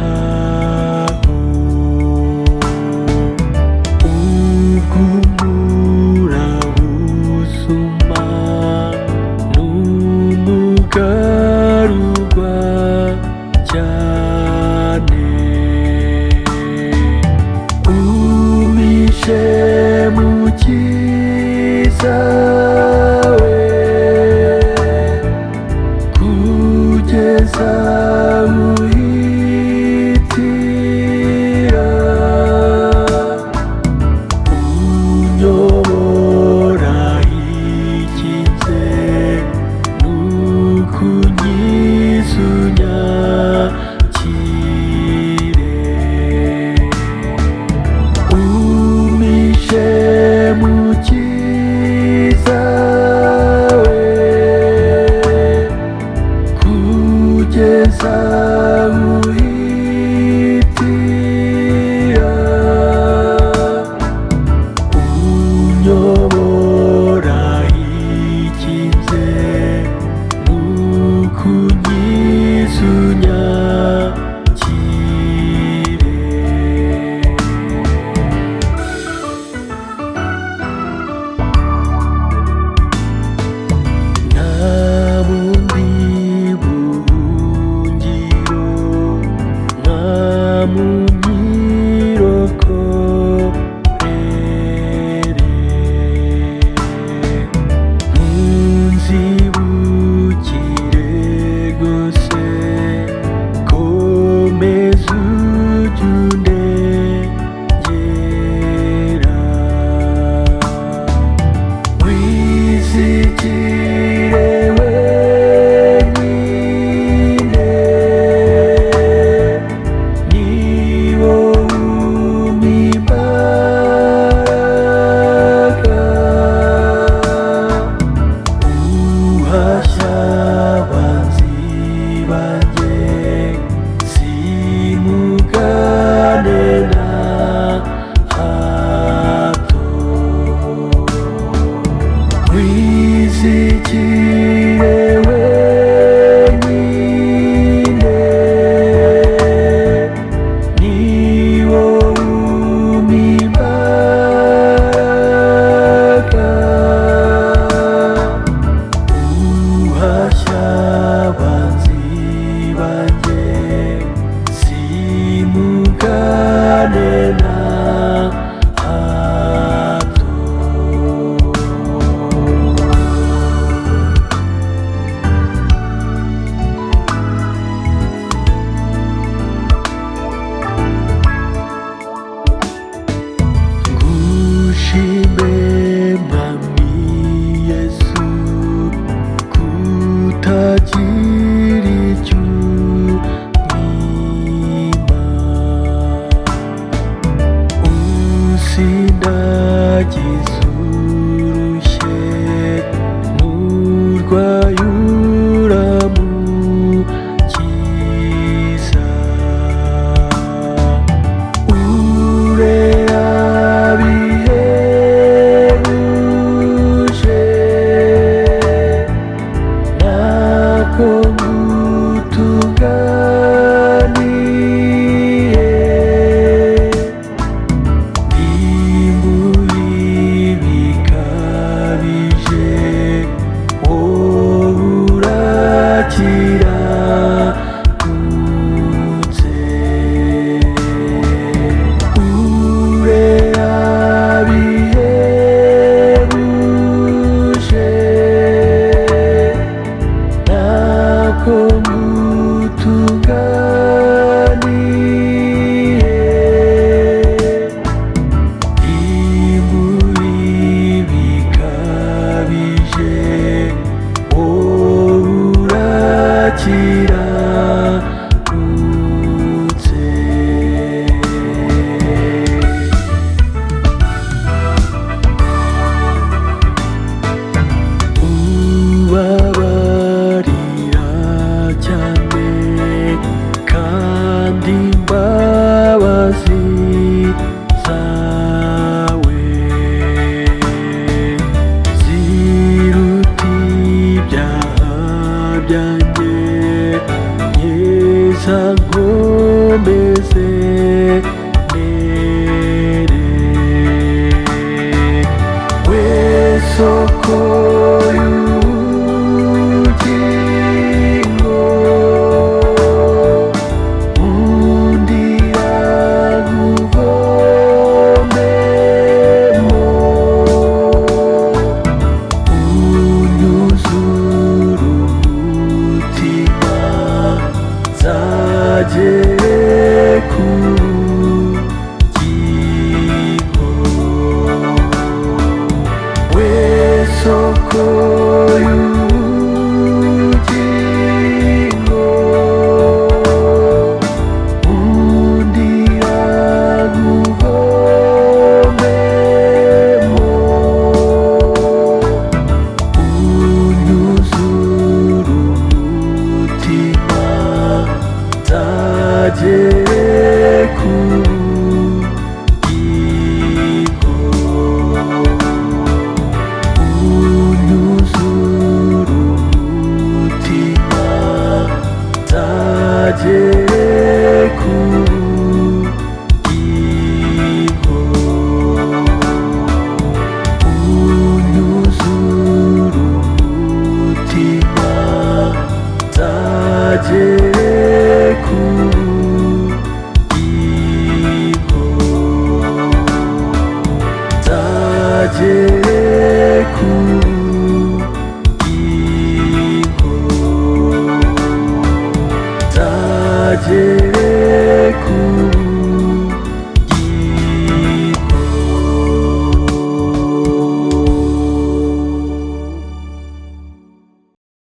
kugungiraho ubwungura busuma n'umugarurwa cyane umishe mu cyiza we kugeza uhitira unyobora ikize n'ukunyisunyakire umishe mu cyiza we kugeza uhitira unyobora ikize n'ukunyisunyakire nta bundi buhungiro nka mu myirokore ntunzibukire rwose komeza ujye undengera wizigire wenyine ni wowe umpa imbaraga uhashya abanzi banjye simugane na hato wizigire wenyine ni wowe umpa imbaraga uhashya abanzi banjye simugane na hato ngushime mwami yesu kutagira icyo unyima usindagiza urushye n'urwaye uramukiza urera bihebuje ntabwo ngutunganiye imbuye bikabije wowe urakiranutse urera bihebuje ntabwo ngutunganiye imbuye bikabije wowe urakiranutse ubabarira cyane kandi imbabazi zawe ziruta ibyaha byanjye uzankomeze mere, we soko y'ubugingo, undira nkuvomemo, unyuzure umutima, nzagere ku bugingo, we soko y'ubugingo, undira nkuvomemo, unyuzure umutima, nzagere ku bugingo, unyuzure umutima, nzagere ku bugingo, unyuzure umutima, nzagere ku bugingo, nzagere